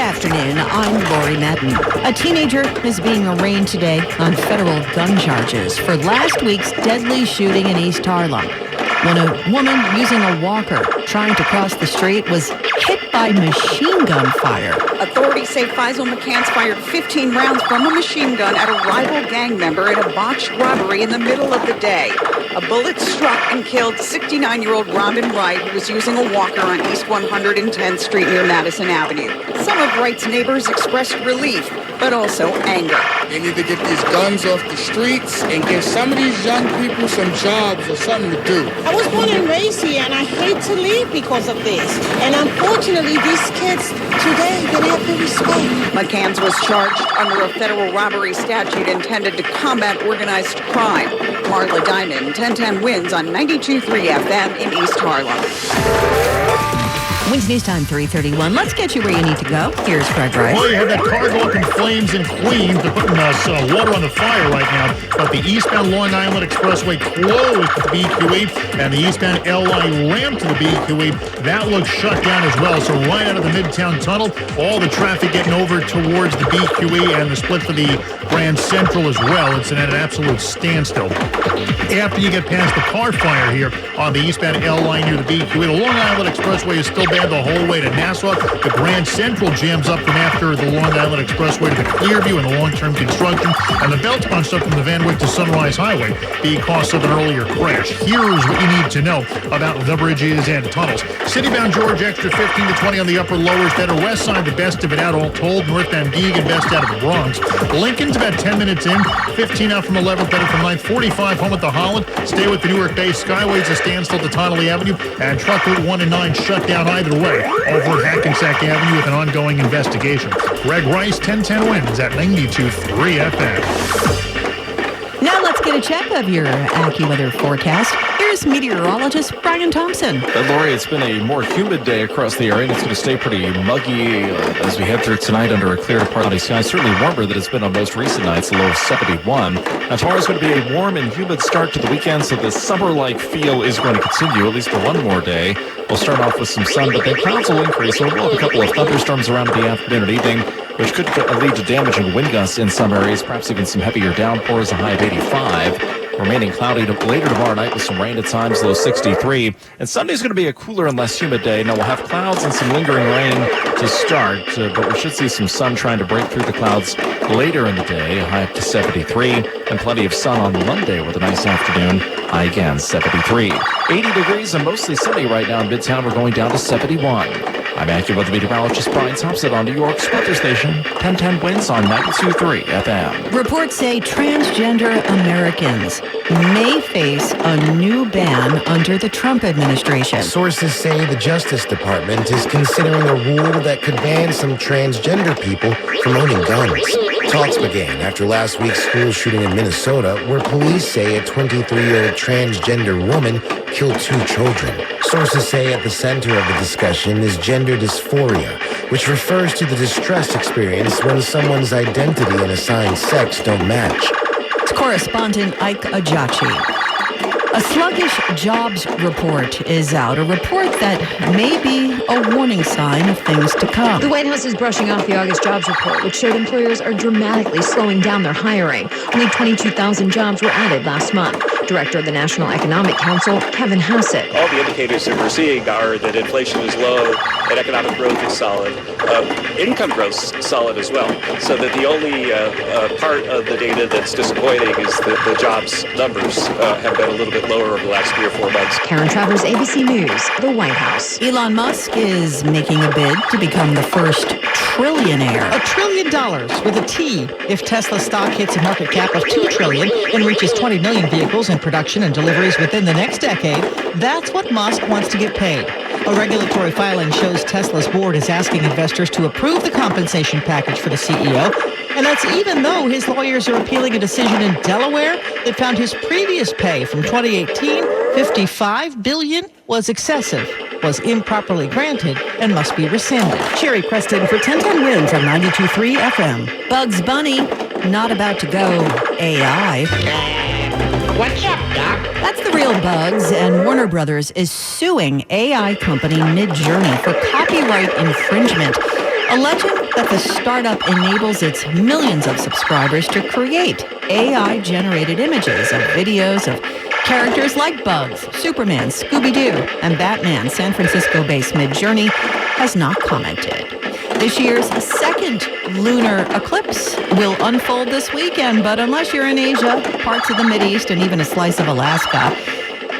afternoon. I'm Lori Madden. A teenager is being arraigned today on federal gun charges for last week's deadly shooting in East Harlem, when a woman using a walker trying to cross the street was hit by machine gun fire. Authorities say Faisal McCants fired 15 rounds from a machine gun at a rival gang member in a botched robbery in the middle of the day. A bullet struck and killed 69-year-old Robin Wright, who was using a walker on East 110th Street near Madison Avenue. Some of Wright's neighbors expressed relief, but also anger. They need to get these guns off the streets and give some of these young people some jobs or something to do. I was born and raised here, and I hate to leave because of this. And unfortunately, these kids today, they don't have the respect. McCants was charged under a federal robbery statute intended to combat organized crime. Marla Diamond, 1010 wins on 92.3 FM in East Harlem. Wins News Time 3:31. Let's get you where you need to go. Here's Craig Rice. Well, you have that car go up in flames in Queens. They're putting water on the fire right now. But the eastbound Long Island Expressway closed to the BQE, and the eastbound LI ramp to the BQE, that looks shut down as well. So right out of the Midtown Tunnel, all the traffic getting over towards the BQE and the split for the Grand Central as well. It's at an absolute standstill. After you get past the car fire here on the eastbound LI near the BQE, the Long Island Expressway is still bad the whole way to Nassau. The Grand Central jams up from after the Long Island Expressway to the Clearview and the long-term construction, and the belt's bunched up from the Van Wyck to Sunrise Highway because of an earlier crash. Here's what you need to know about the bridges and tunnels. Citybound George, extra 15 to 20 on the upper lowers. Better west side, the best of it out all told. Northbound Deegan, best out of the Bronx. Lincoln's about 10 minutes in. 15 out from 11th, better from 9th. 45 home at the Holland. Stay with the Newark Bay Skyway's a standstill to Tonelli Avenue. And Truck Route 1 and 9 shut down either way over at Hackensack Avenue with an ongoing investigation. Greg Rice, 1010 wins at 92.3 FM. Now let's get a check of your AccuWeather forecast. Here's meteorologist Brian Thompson. Lori, it's been a more humid day across the area, and it's going to stay pretty muggy as we head through tonight under a clear to partly sky. Certainly warmer than it's been on most recent nights, a low of 71. Now, tomorrow's going to be a warm and humid start to the weekend, so the summer-like feel is going to continue, at least for one more day. We'll start off with some sun, but then clouds will increase, so we'll have a couple of thunderstorms around the afternoon and evening, which could lead to damaging wind gusts in some areas, perhaps even some heavier downpours, a high of 85. Remaining cloudy later tomorrow night with some rain at times, low 63. And Sunday's going to be a cooler and less humid day. Now we'll have clouds and some lingering rain to start, but we should see some sun trying to break through the clouds later in the day, a high up to 73. And plenty of sun on Monday with a nice afternoon, high again, 73. 80 degrees and mostly sunny right now in Midtown. We're going down to 71. I'm AccuWeather meteorologist Brian Thompson on New York's weather station, 1010 wins on 92.3 FM. Reports say transgender Americans may face a new ban under the Trump administration. Sources say the Justice Department is considering a rule that could ban some transgender people from owning guns. Talks began after last week's school shooting in Minnesota, where police say a 23-year-old transgender woman killed 2 children. Sources say at the center of the discussion is gender dysphoria, which refers to the distress experience when someone's identity and assigned sex don't match. It's correspondent Ike Ajachi. A sluggish jobs report is out, a report that may be a warning sign of things to come. The White House is brushing off the August jobs report, which showed employers are dramatically slowing down their hiring. Only 22,000 jobs were added last month. Director of the National Economic Council, Kevin Hassett. All the indicators that we're seeing are that inflation is low and economic growth is solid. Income growth is solid as well. So that the only part of the data that's disappointing is that the jobs numbers have been a little bit lower over the last 3 or 4 months. Karen Travers, ABC News, the White House. Elon Musk is making a bid to become the first trillionaire. $1 trillion with a T if Tesla stock hits a market cap of $2 trillion and reaches 20 million vehicles in production and deliveries within the next decade. That's what Musk wants to get paid. A regulatory filing shows Tesla's board is asking investors to approve the compensation package for the CEO. And that's even though his lawyers are appealing a decision in Delaware that found his previous pay from 2018, $55 billion, was excessive, was improperly granted, and must be rescinded. Sherry Preston for 1010 wins on 92.3 FM. Bugs Bunny, not about to go AI. What's up, Doc? That's the real Bugs, and Warner Brothers is suing AI company Midjourney for copyright infringement. alleging that the startup enables its millions of subscribers to create AI-generated images of videos of characters like Bugs, Superman, Scooby-Doo, and Batman. San Francisco-based Midjourney has not commented. This year's second lunar eclipse will unfold this weekend, but unless you're in Asia, parts of the Mideast, and even a slice of Alaska,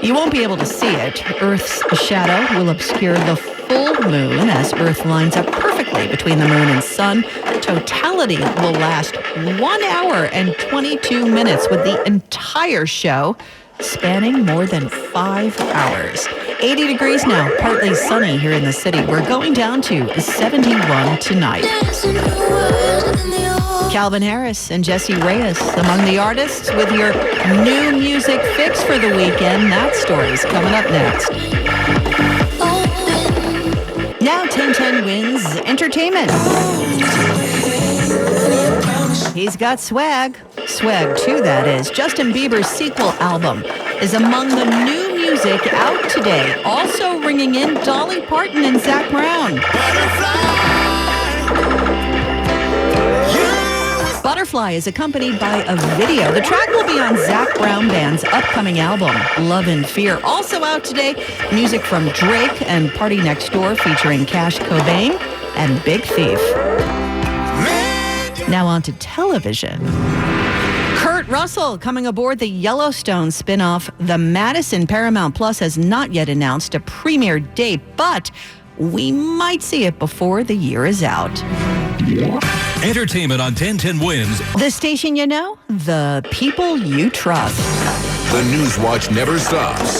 you won't be able to see it. Earth's shadow will obscure the full moon as Earth lines up perfectly between the moon and sun. Totality will last 1 hour and 22 minutes, with the entire show spanning more than 5 hours. 80 degrees now, partly sunny here in the city. We're going down to 71 tonight. Calvin Harris and Jesse Reyes among the artists with your new music fix for the weekend. That story's coming up next. Now 1010 Wins Entertainment. He's got swag. Swag 2, that is. Justin Bieber's sequel album is among the new music out today. Also ringing in Dolly Parton and Zac Brown. Butterfly is accompanied by a video. The track will be on Zac Brown Band's upcoming album, Love and Fear. Also out today, music from Drake and Party Next Door featuring Cash Cobain and Big Thief. Now on to television. Kurt Russell coming aboard the Yellowstone spinoff, The Madison. Paramount Plus has not yet announced a premiere date, but we might see it before the year is out. Entertainment on 1010 Wins. The station you know, the people you trust. The Newswatch never stops.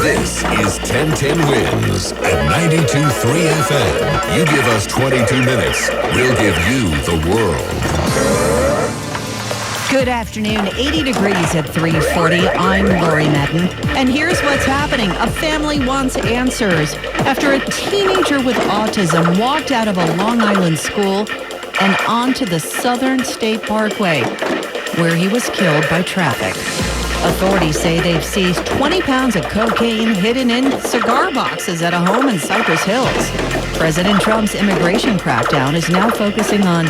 This is 1010 Wins at 92.3 FM. You give us 22 minutes, we'll give you the world. Good afternoon. 80 degrees at 3:40. I'm Lori Madden. And here's what's happening. A family wants answers after a teenager with autism walked out of a Long Island school and onto the Southern State Parkway, where he was killed by traffic. Authorities say they've seized 20 pounds of cocaine hidden in cigar boxes at a home in Cypress Hills. President Trump's immigration crackdown is now focusing on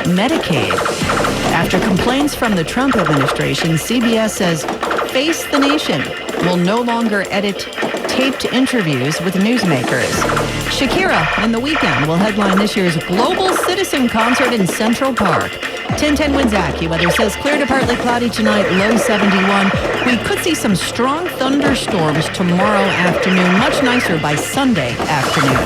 Medicaid. After complaints from the Trump administration, CBS says Face the Nation will no longer edit taped interviews with newsmakers. Shakira in the weekend will headline this year's Global Citizen Concert in Central Park. 1010 Wins AccuWeather says clear to partly cloudy tonight, low 71. We could see some strong thunderstorms tomorrow afternoon, much nicer by Sunday afternoon.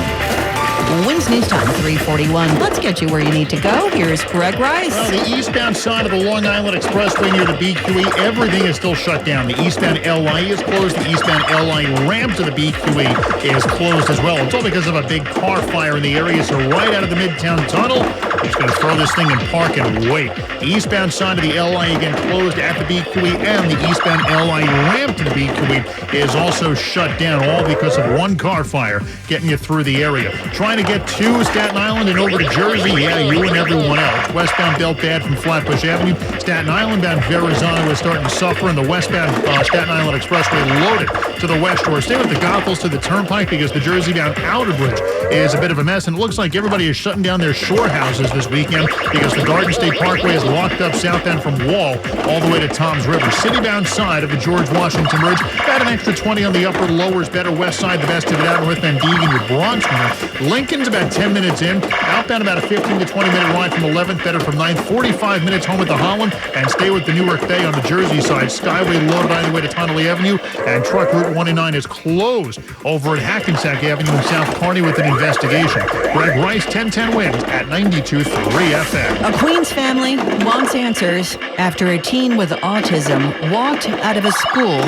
Wins News Time, 3:41. Let's get you where you need to go. Here's Greg Rice. Well, the eastbound side of the Long Island Expressway near the BQE, everything is still shut down. The eastbound LI is closed. The eastbound LI ramp to the BQE is closed as well. It's all because of a big car fire in the area, so right out of the Midtown Tunnel, we're just going to throw this thing in park and wait. The eastbound side of the LI again closed at the BQE, and the eastbound LI ramp to the BQE is also shut down, all because of one car fire getting you through the area. Trying to get to Staten Island and over to Jersey, yeah, you and everyone else. Westbound belt bad from Flatbush Avenue. Staten Island bound Verrazano is starting to suffer, and the westbound Staten Island Expressway loaded to the west shore. Stay with the Goethals to the Turnpike because the Jersey bound Outer Bridge is a bit of a mess, and it looks like everybody is shutting down their shore houses this weekend because the Garden State Parkway is locked up southbound from Wall all the way to Toms River. City-bound side of the George Washington Bridge, about an extra 20 on the upper, lowers, better west side, the best of it out north Van Deegen, your Bronx winner. Lincoln's about 10 minutes in, outbound about a 15 to 20 minute ride from 11th, better from 9th, 45 minutes home at the Holland, and stay with the Newark Bay on the Jersey side. Skyway loaded either way to Tonnelle Avenue, and truck Route 109 is closed over at Hackensack Avenue in South Kearney with an investigation. Greg Rice, 1010 Wins at 92.3 FM. A Queens family wants answers after a teen with autism walked out of a school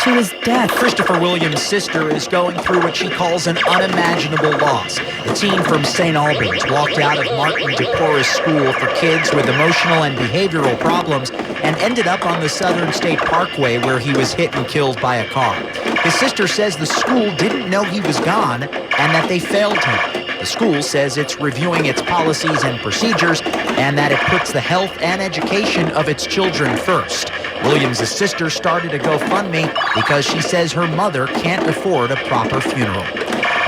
to his death. Christopher Williams' sister is going through what she calls an unimaginable loss. The teen from St. Albans walked out of Martin DePorres School for kids with emotional and behavioral problems and ended up on the Southern State Parkway where he was hit and killed by a car. His sister says the school didn't know he was gone and that they failed him. The school says it's reviewing its policies and procedures and that it puts the health and education of its children first. Williams' sister started a GoFundMe because she says her mother can't afford a proper funeral.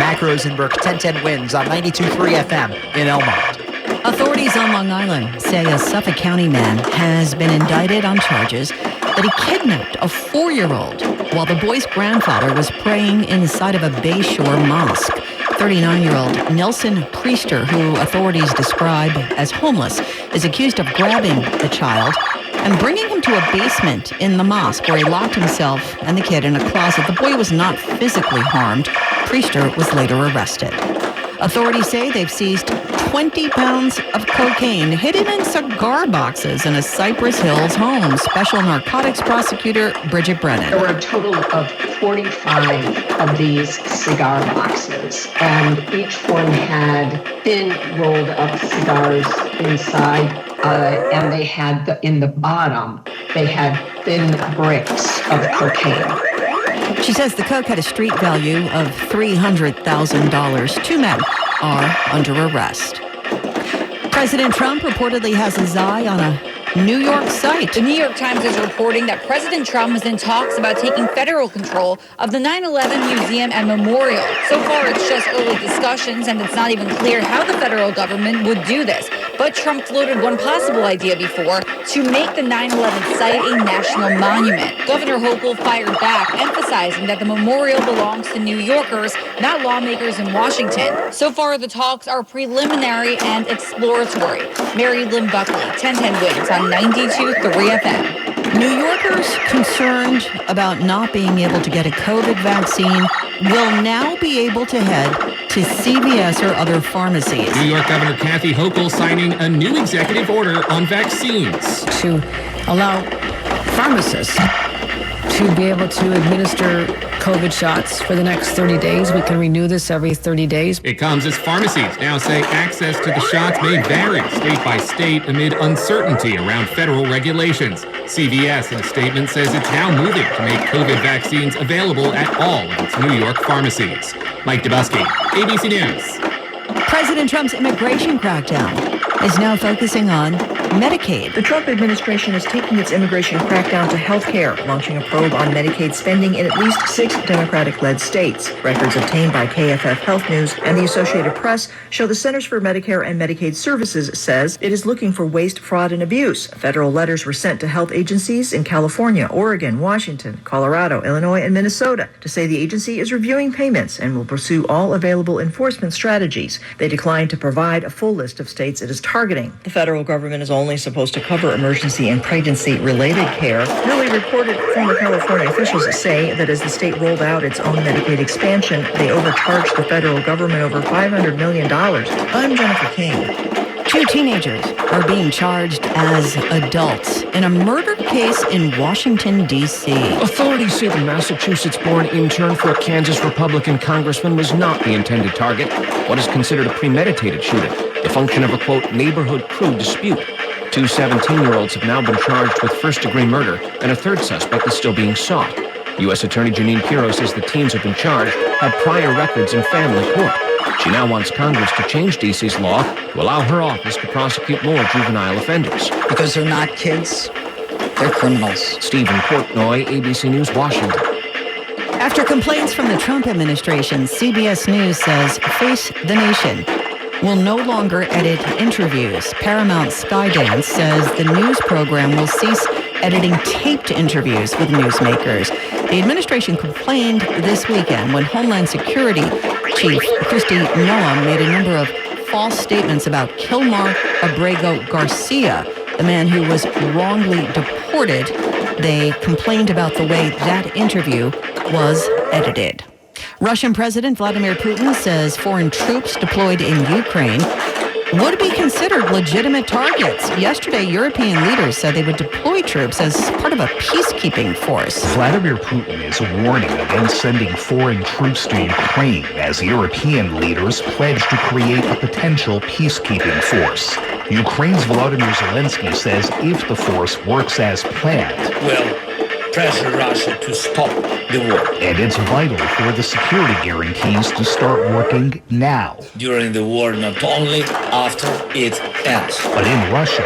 Mac Rosenberg, 1010 Wins on 92.3 FM in Elmont. Authorities on Long Island say a Suffolk County man has been indicted on charges that he kidnapped a 4-year-old while the boy's grandfather was praying inside of a Bayshore mosque. 39-year-old Nelson Priester, who authorities describe as homeless, is accused of grabbing the child and bringing him to a basement in the mosque where he locked himself and the kid in a closet. The boy was not physically harmed. Priester was later arrested. Authorities say they've seized 20 pounds of cocaine hidden in cigar boxes in a Cypress Hills home. Special narcotics prosecutor Bridget Brennan. There were a total of 45 of these cigar boxes, and each one had thin rolled up cigars inside, and they had in the bottom, they had thin bricks of cocaine. She says the coke had a street value of $300,000. 2 men are under arrest. President Trump reportedly has his eye on a New York site. The New York Times is reporting that President Trump is in talks about taking federal control of the 9/11 Museum and Memorial. So far, it's just early discussions, and it's not even clear how the federal government would do this. But Trump floated one possible idea before, to make the 9/11 site a national monument. Governor Hochul fired back, emphasizing that the memorial belongs to New Yorkers, not lawmakers in Washington. So far, the talks are preliminary and exploratory. Mary Lynn Buckley, 1010 Wins on 92.3 FM. New Yorkers concerned about not being able to get a COVID vaccine will now be able to head to CVS or other pharmacies. New York Governor Kathy Hochul signing a new executive order on vaccines. To allow pharmacists to be able to administer COVID shots for the next 30 days. We can renew this every 30 days. It comes as pharmacies now say access to the shots may vary state by state amid uncertainty around federal regulations. CVS, in a statement, says it's now moving to make COVID vaccines available at all of its New York pharmacies. Mike Dubusky, ABC News. President Trump's immigration crackdown is now focusing on Medicaid. The Trump administration is taking its immigration crackdown to health care, launching a probe on Medicaid spending in at least 6 Democratic-led states. Records obtained by KFF Health News and the Associated Press show the Centers for Medicare and Medicaid Services says it is looking for waste, fraud, and abuse. Federal letters were sent to health agencies in California, Oregon, Washington, Colorado, Illinois, and Minnesota to say the agency is reviewing payments and will pursue all available enforcement strategies. They declined to provide a full list of states it is targeting. The federal government is only supposed to cover emergency and pregnancy-related care. Newly reported former California officials say that as the state rolled out its own Medicaid expansion, they overcharged the federal government over $500 million. I'm Jennifer King. 2 teenagers are being charged as adults in a murder case in Washington, D.C. Authorities say the Massachusetts-born intern for a Kansas Republican congressman was not the intended target. What is considered a premeditated shooting, the function of a, quote, neighborhood crew dispute. 2 17-year-olds have now been charged with first-degree murder, and a third suspect is still being sought. U.S. Attorney Janine Pirro says the teens have been charged had prior records in family court. She now wants Congress to change D.C.'s law to allow her office to prosecute more juvenile offenders. Because they're not kids, they're criminals. Stephen Portnoy, ABC News, Washington. After complaints from the Trump administration, CBS News says Face the Nation will no longer edit interviews. Paramount Skydance says the news program will cease editing taped interviews with newsmakers. The administration complained this weekend when Homeland Security Chief Kristi Noem made a number of false statements about Kilmar Abrego Garcia, the man who was wrongly deported. They complained about the way that interview was edited. Russian President Vladimir Putin says foreign troops deployed in Ukraine would be considered legitimate targets. Yesterday, European leaders said they would deploy troops as part of a peacekeeping force. Vladimir Putin is warning against sending foreign troops to Ukraine as European leaders pledge to create a potential peacekeeping force. Ukraine's Volodymyr Zelensky says if the force works as planned, well, pressure Russia to stop the war. And it's vital for the security guarantees to start working now. During the war, not only after it ends. But in Russia,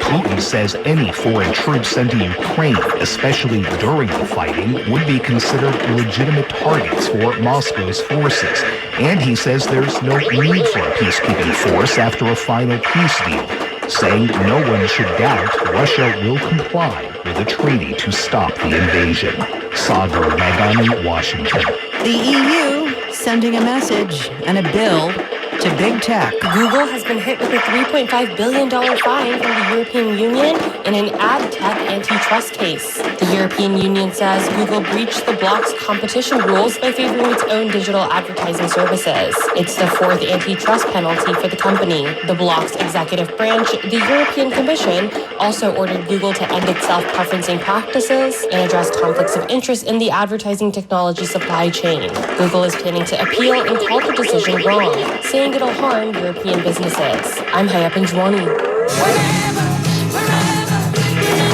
Putin says any foreign troops sent to Ukraine, especially during the fighting, would be considered legitimate targets for Moscow's forces. And he says there's no need for a peacekeeping force after a final peace deal, saying no one should doubt Russia will comply with a treaty to stop the invasion. Sagar Nagani, Washington. The EU sending a message and a bill to big tech. Google has been hit with a $3.5 billion fine from the European Union in an ad tech antitrust case. The European Union says Google breached the bloc's competition rules by favoring its own digital advertising services. It's the fourth antitrust penalty for the company. The bloc's executive branch, the European Commission, also ordered Google to end its self-preferencing practices and address conflicts of interest in the advertising technology supply chain. Google is planning to appeal and call the decision wrong, saying it'll harm European businesses. I'm Haya Pinjwani.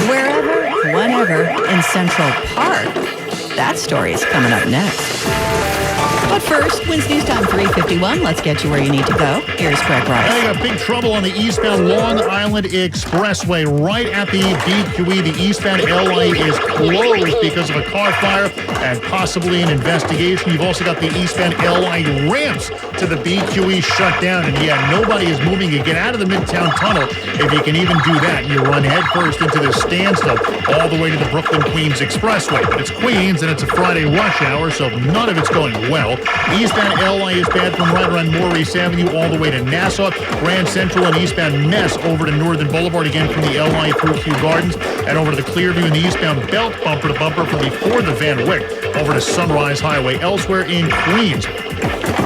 Wherever, whenever in Central Park. That story is coming up next. But first, Wednesday News Time 3:51. Let's get you where you need to go. Here's Greg Rice. I got big trouble on the eastbound Long Island Expressway right at the BQE. The eastbound LA is closed because of a car fire and possibly an investigation. You've also got the eastbound LA ramps to the BQE shut down. And yeah, nobody is moving. You get out of the Midtown Tunnel. If you can even do that, you run headfirst into the standstill all the way to the Brooklyn-Queens Expressway. But it's Queens and it's a Friday rush hour, so none of it's going well. Eastbound LA is bad from right around Maurice Avenue all the way to Nassau. Grand Central and eastbound Mess over to Northern Boulevard again from the LA through Kew Gardens and over to the Clearview and the eastbound Belt bumper to bumper from the Ford to Van Wyck over to Sunrise Highway. Elsewhere in Queens,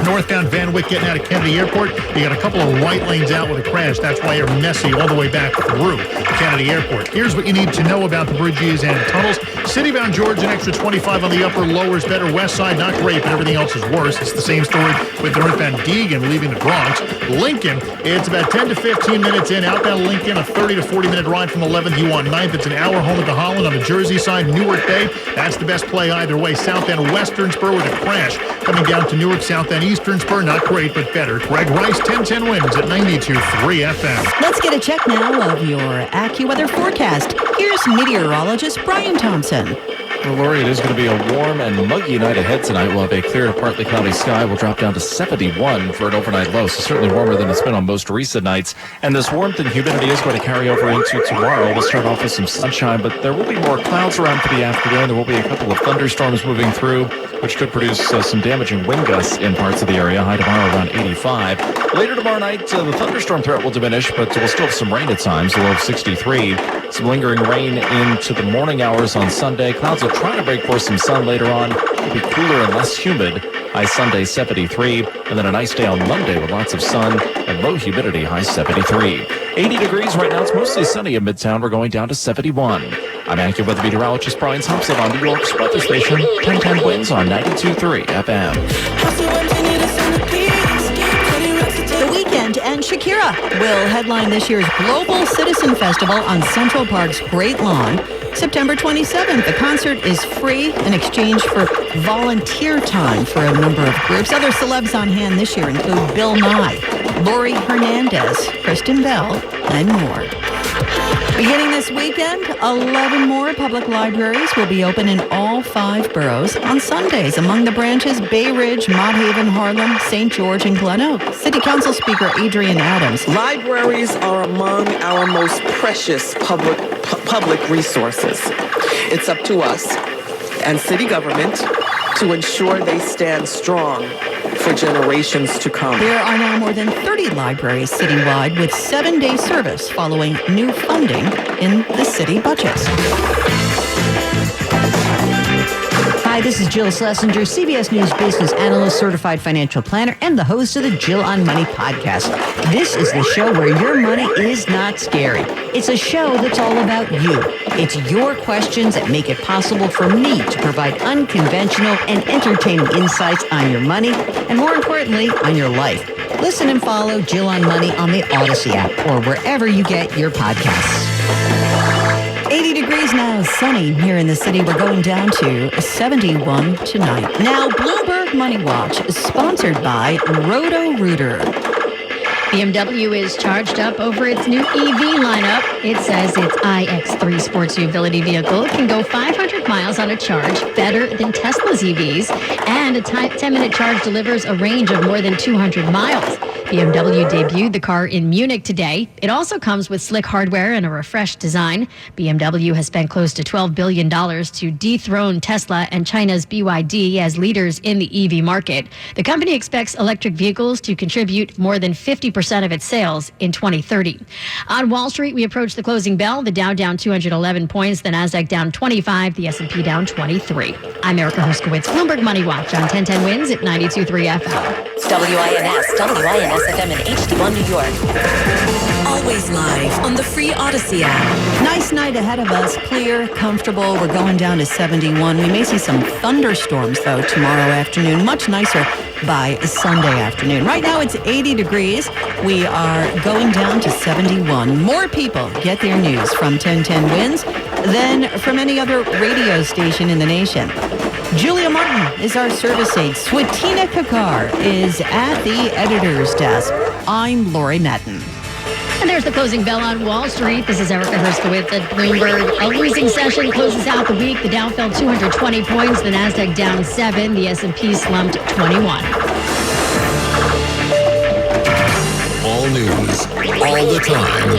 northbound Van Wyck getting out of Kennedy Airport, you got a couple of right lanes out with a crash. That's why you're messy all the way back through Kennedy Airport. Here's what you need to know about the bridges and tunnels. Citybound George, an extra 25 on the upper, lower is better. West side, not great, but everything else is worse. It's the same story with northbound Deegan leaving the Bronx. Lincoln, it's about 10 to 15 minutes in. Outbound Lincoln, a 30 to 40-minute ride from 11th. You want 9th. It's an hour home at the Holland on the Jersey side. Newark Bay, that's the best play either way. Southbound Western Spur with a crash coming down to Newark. Southbound Eastern Spur, not great, but better. Greg Rice, 1010 wins at 92.3 FM. Let's get a check now of your AccuWeather forecast. Here's meteorologist Brian Thompson. Well, Lori, it is going to be a warm and muggy night ahead tonight. We'll have a clear to partly cloudy sky. We'll drop down to 71 for an overnight low, so certainly warmer than it's been on most recent nights. And this warmth and humidity is going to carry over into tomorrow. We'll start off with some sunshine, but there will be more clouds around for the afternoon. There will be a couple of thunderstorms moving through, which could produce some damaging wind gusts in parts of the area. High tomorrow around 85. Later tomorrow night, the thunderstorm threat will diminish, but we'll still have some rain at times, a low of 63. Some lingering rain into the morning hours on Sunday. Clouds will try to break for some sun later on. It'll be cooler and less humid. High Sunday, 73. And then a nice day on Monday with lots of sun and low humidity, high 73. 80 degrees right now. It's mostly sunny in Midtown. We're going down to 71. I'm AccuWeather meteorologist Brian Thompson on New York's weather station. 1010 wins on 92.3 FM. The Weeknd and Shakira will headline this year's Global Citizen Festival on Central Park's Great Lawn, September 27th. The concert is free in exchange for volunteer time for a number of groups. Other celebs on hand this year include Bill Nye, Lori Hernandez, Kristen Bell, and more. Beginning this weekend, 11 more public libraries will be open in all 5 boroughs on Sundays. Among the branches, Bay Ridge, Mott Haven, Harlem, St. George, and Glen Oak. City Council Speaker Adrian Adams. Libraries are among our most precious public resources. It's up to us and city government to ensure they stand strong for generations to come. There are now more than 30 libraries citywide with 7-day service following new funding in the city budgets. Hi, this is Jill Schlesinger, CBS News business analyst, certified financial planner, and the host of the Jill on Money podcast. This is the show where your money is not scary. It's a show that's all about you. It's your questions that make it possible for me to provide unconventional and entertaining insights on your money, and more importantly, on your life. Listen and follow Jill on Money on the Odyssey app or wherever you get your podcasts. 80 degrees degrees now, sunny here in the city. We're going down to 71 tonight. Now, Bloomberg Money Watch is sponsored by Roto-Rooter. BMW is charged up over its new EV lineup. It says its iX3 sports utility vehicle can go 500 miles on a charge, better than Tesla's EVs, and a 10-minute charge delivers a range of more than 200 miles. BMW debuted the car in Munich today. It also comes with slick hardware and a refreshed design. BMW has spent close to $12 billion to dethrone Tesla and China's BYD as leaders in the EV market. The company expects electric vehicles to contribute more than 50% of its sales in 2030. On Wall Street, we approach the closing bell. The Dow down 211 points, the Nasdaq down 25, the S&P down 23. I'm Erica Herskowitz, Bloomberg Money Watch on 1010 Wins at 92.3 FM. WINS FM in HD1 New York. Always live on the free Odyssey app. Nice night ahead of us. Clear, comfortable. We're going down to 71. We may see some thunderstorms, though, tomorrow afternoon. Much nicer by Sunday afternoon. Right now, it's 80 degrees. We are going down to 71. More people get their news from 1010 Wins than from any other radio station in the nation. Julia Martin is our service aide. Swatina Kakar is at the editor's desk. I'm Lori Madden. And there's the closing bell on Wall Street. This is Erica Herskowitz at Bloomberg. A losing session closes out the week. The Dow fell 220 points. The Nasdaq down 7. The S&P slumped 21. All news, all the time.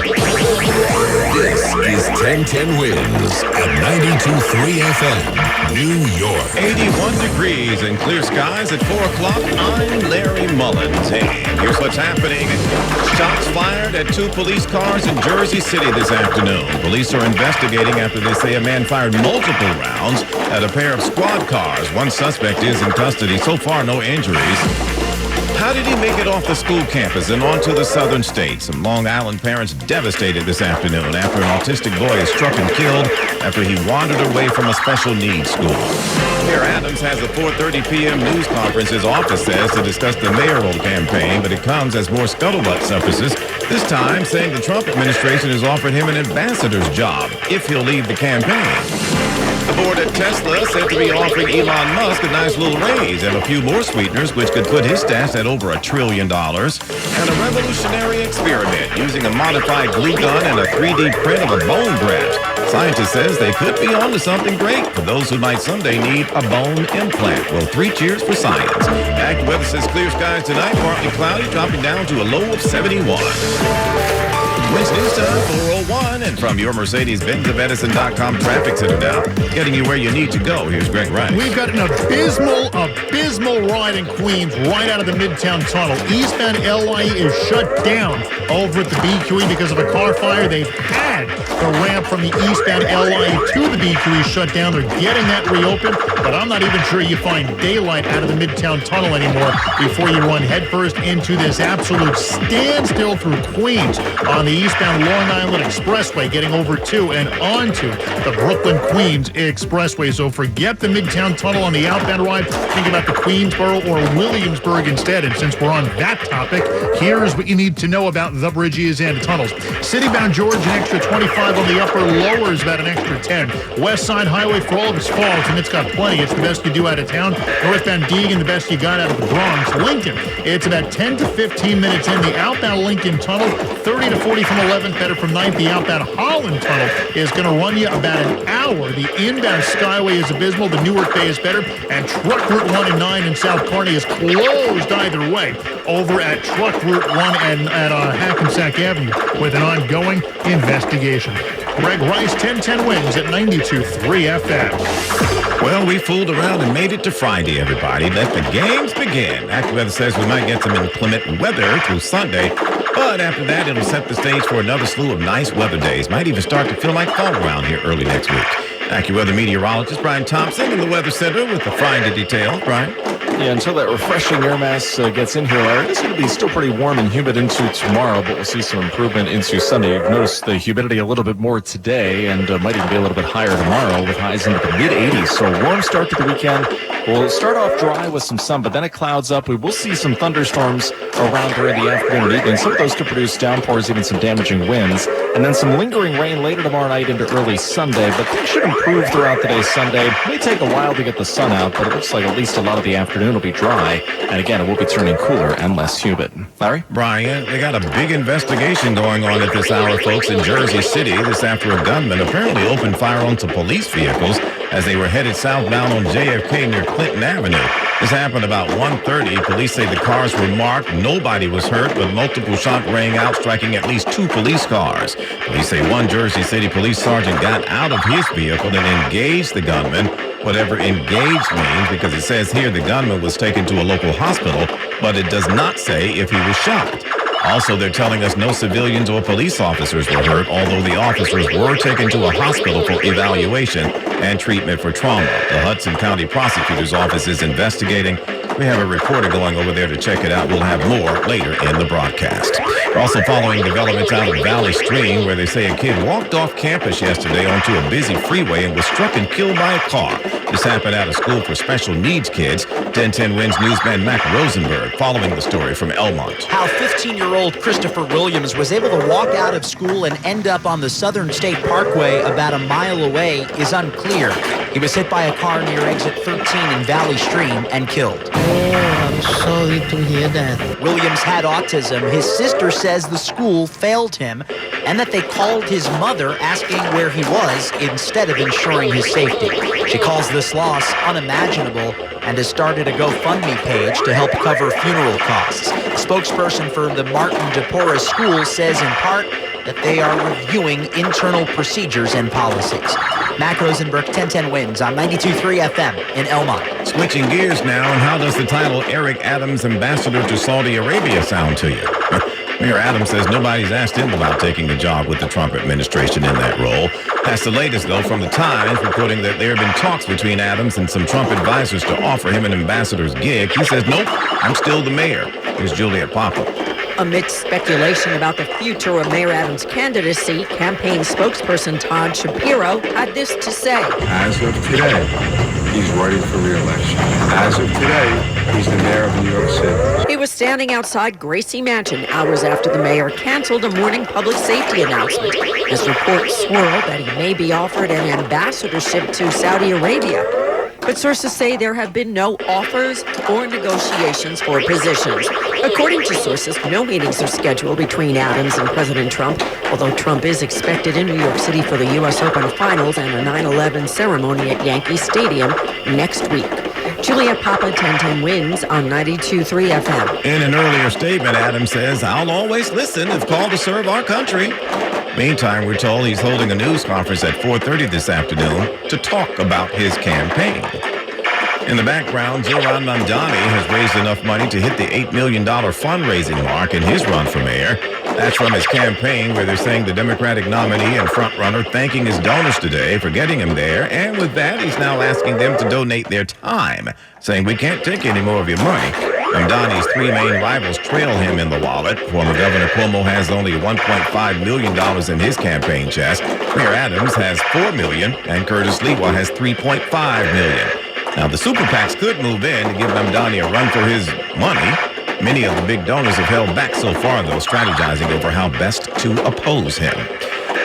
This is 1010 Wins at 92.3 FM, New York. 81 degrees and clear skies at 4 o'clock. I'm Larry Mullins. And here's what's happening. Shots fired at 2 police cars in Jersey City this afternoon. Police are investigating after they say a man fired multiple rounds at a pair of squad cars. One suspect is in custody. So far, no injuries. How did he make it off the school campus and onto the southern states? Some Long Island parents devastated this afternoon after an autistic boy is struck and killed after he wandered away from a special needs school. Mayor Adams has a 4:30 p.m. news conference, his office says, to discuss the mayoral campaign, but it comes as more scuttlebutt surfaces, this time saying the Trump administration has offered him an ambassador's job if he'll lead the campaign. The board at Tesla said to be offering Elon Musk a nice little raise and a few more sweeteners, which could put his stash at over $1 trillion. And a revolutionary experiment using a modified glue gun and a 3D print of a bone graft. Scientists says they could be onto something great for those who might someday need a bone implant. Well, 3 cheers for science. AccuWeather says clear skies tonight, partly cloudy, dropping down to a low of 71. Wins News Time 401, and from your Mercedes-Benz of Edison.com traffic center now, getting you where you need to go. Here's Greg Rice. We've got an abysmal ride in Queens right out of the Midtown Tunnel. Eastbound LIE is shut down over at the BQE because of a car fire. They've had the ramp from the eastbound LIE to the BQE shut down. They're getting that reopened, but I'm not even sure you find daylight out of the Midtown Tunnel anymore before you run headfirst into this absolute standstill through Queens on the eastbound Long Island Expressway, getting over to and onto the Brooklyn-Queens Expressway. So forget the Midtown Tunnel on the outbound ride. Think about the Queensboro or Williamsburg instead. And since we're on that topic, here's what you need to know about the bridges and tunnels. Citybound George, an extra 25 on the upper. Lower is about an extra 10. West Side Highway, for all of its faults, and it's got plenty. It's the best you do out of town. Northbound Deegan, the best you got out of the Bronx. Lincoln, it's about 10 to 15 minutes in. The outbound Lincoln Tunnel, 30 to 40 from 11th, better from 9th. The outbound Holland Tunnel is going to run you about an hour. The inbound Skyway is abysmal. The Newark Bay is better. And Truck Route 1 and 9 in South Kearney is closed either way over at Truck Route 1 and at Hackensack Avenue with an ongoing investigation. Greg Rice, 1010 Wins at 92.3 FM. Well, we fooled around and made it to Friday, everybody. Let the games begin. AccuWeather says we might get some inclement weather through Sunday, but after that, it'll set the stage for another slew of nice weather days. Might even start to feel like fall around here early next week. AccuWeather meteorologist Brian Thompson in the Weather Center with the Friday detail. Brian? Yeah, until that refreshing air mass gets in here, Larry, it's going to be still pretty warm and humid into tomorrow, but we'll see some improvement into Sunday. You've noticed the humidity a little bit more today and might even be a little bit higher tomorrow with highs into the mid-80s. So warm start to the weekend. We'll start off dry with some sun, but then it clouds up. We will see some thunderstorms around during the afternoon and evening. Some of those could produce downpours, even some damaging winds. And then some lingering rain later tomorrow night into early Sunday. But things should improve throughout the day Sunday. It may take a while to get the sun out, but it looks like at least a lot of the afternoon will be dry. And again, it will be turning cooler and less humid. Larry? Brian, they got a big investigation going on at this hour, folks, in Jersey City. This after a gunman apparently opened fire onto police vehicles as they were headed southbound on JFK near Clinton Avenue. This happened about 1:30. Police say the cars were marked. Nobody was hurt, but multiple shots rang out, striking at least 2 police cars. Police say one Jersey City police sergeant got out of his vehicle and engaged the gunman. Whatever engaged means, because it says here the gunman was taken to a local hospital, but it does not say if he was shot. Also, they're telling us no civilians or police officers were hurt, although the officers were taken to a hospital for evaluation and treatment for trauma. The Hudson County Prosecutor's Office is investigating. We have a reporter going over there to check it out. We'll have more later in the broadcast. We're also following developments out of Valley Stream, where they say a kid walked off campus yesterday onto a busy freeway and was struck and killed by a car. This happened at a school for special needs kids. 1010 Wins newsman Mac Rosenberg following the story from Elmont. How 15-year-old Christopher Williams was able to walk out of school and end up on the Southern State Parkway about a mile away is unclear. He was hit by a car near exit 13 in Valley Stream and killed. I'm sorry to hear that. Williams had autism. His sister says the school failed him and that they called his mother asking where he was instead of ensuring his safety. She calls this loss unimaginable and has started a GoFundMe page to help cover funeral costs. A spokesperson for the Martin DePorres School says in part that they are reviewing internal procedures and policies. Mac Rosenberg, 1010 Wins on 92.3 FM in Elmont. Switching gears now, and how does the title Eric Adams, Ambassador to Saudi Arabia, sound to you? Mayor Adams says nobody's asked him about taking a job with the Trump administration in that role. That's the latest, though, from the Times, reporting that there have been talks between Adams and some Trump advisors to offer him an ambassador's gig. He says, nope, I'm still the mayor. Here's Juliet Papa. Amidst speculation about the future of Mayor Adams' candidacy, campaign spokesperson Todd Shapiro had this to say. As of today, he's ready for re-election. As of today, he's the mayor of New York City. He was standing outside Gracie Mansion hours after the mayor canceled a morning public safety announcement as reports swirl that he may be offered an ambassadorship to Saudi Arabia. But sources say there have been no offers or negotiations for positions. According to sources, no meetings are scheduled between Adams and President Trump, although Trump is expected in New York City for the U.S. Open Finals and a 9/11 ceremony at Yankee Stadium next week. Juliet Papa, 1010 Wins on 92.3 FM. In an earlier statement, Adams says, I'll always listen if called to serve our country. Meantime, we're told he's holding a news conference at 4:30 this afternoon to talk about his campaign. In the background, Zoran Mamdani has raised enough money to hit the $8 million fundraising mark in his run for mayor. That's from his campaign, where they're saying the Democratic nominee and frontrunner thanking his donors today for getting him there. And with that, he's now asking them to donate their time, saying we can't take any more of your money. Mamdani's 3 main rivals trail him in the wallet. Former Governor Cuomo has only $1.5 million in his campaign chest. Mayor Adams has $4 million, and Curtis Lewa has $3.5 million. Now, the super PACs could move in to give Mamdani a run for his money. Many of the big donors have held back so far, though, strategizing over how best to oppose him.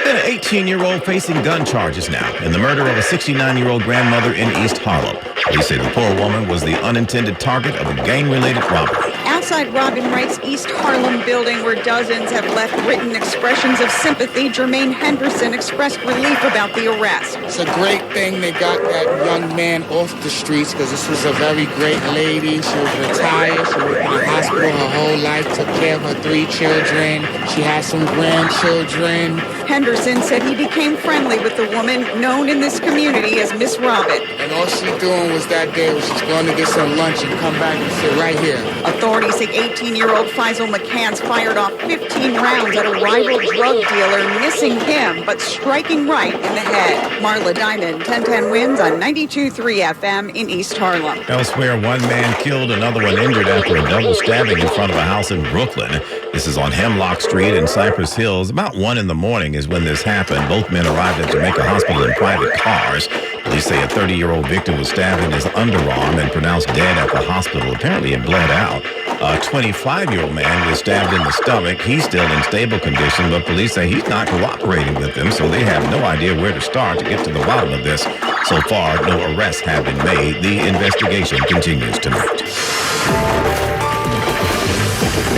Then an 18-year-old facing gun charges now in the murder of a 69-year-old grandmother in East Harlem. Police say the poor woman was the unintended target of a gang-related robbery. Outside Robin Wright's East Harlem building, where dozens have left written expressions of sympathy, Jermaine Henderson expressed relief about the arrest. It's a great thing they got that young man off the streets, because this was a very great lady. She was retired. She worked in the hospital her whole life, took care of her 3 children. She had some grandchildren. Henderson said he became friendly with the woman known in this community as Miss Robin. And all she doing was that day was she's going to get some lunch and come back and sit right here. Authorities say 18-year-old Faisal McCants fired off 15 rounds at a rival drug dealer, missing him, but striking Wright in the head. Marla Diamond, 1010 Wins on 92.3 FM in East Harlem. Elsewhere, one man killed, another one injured after a double stabbing in front of a house in Brooklyn. This is on Hemlock Street in Cypress Hills. About 1 in the morning is when this happened. Both men arrived at Jamaica Hospital in private cars. Police say a 30-year-old victim was stabbed in his underarm and pronounced dead at the hospital. Apparently it bled out. A 25-year-old man was stabbed in the stomach. He's still in stable condition, but police say he's not cooperating with them, so they have no idea where to start to get to the bottom of this. So far, no arrests have been made. The investigation continues tonight.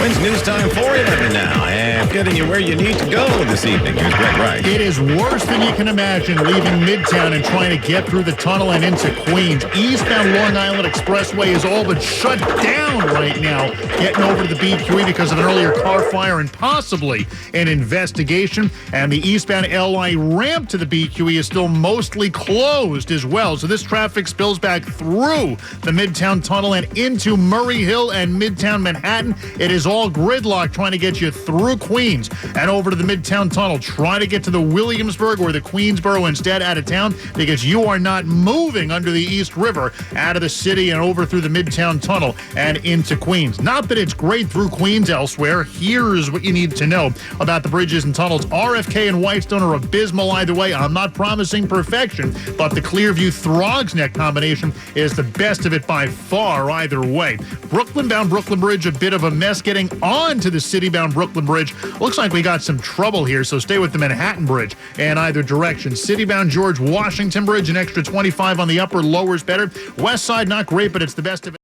When's news time for 11 now, and getting you where you need to go this evening. Here's Greg Wright. It is worse than you can imagine leaving Midtown and trying to get through the tunnel and into Queens. Eastbound Long Island Expressway is all but shut down right now, getting over to the BQE because of an earlier car fire and possibly an investigation. And the eastbound LI ramp to the BQE is still mostly closed as well. So this traffic spills back through the Midtown Tunnel and into Murray Hill and Midtown Manhattan. It is all gridlock trying to get you through Queens and over to the Midtown Tunnel. Try to get to the Williamsburg or the Queensboro instead out of town because you are not moving under the East River out of the city and over through the Midtown Tunnel and into Queens. Not that it's great through Queens elsewhere. Here's what you need to know about the bridges and tunnels. RFK and Whitestone are abysmal either way. I'm not promising perfection, but the Clearview-Throgs Neck combination is the best of it by far either way. Brooklyn-bound Brooklyn Bridge, a bit of a mess getting on to the city-bound Brooklyn Bridge. Looks like we got some trouble here, so stay with the Manhattan Bridge in either direction. City-bound George Washington Bridge, an extra 25 on the upper, lower's better. West side, not great, but it's the best of it.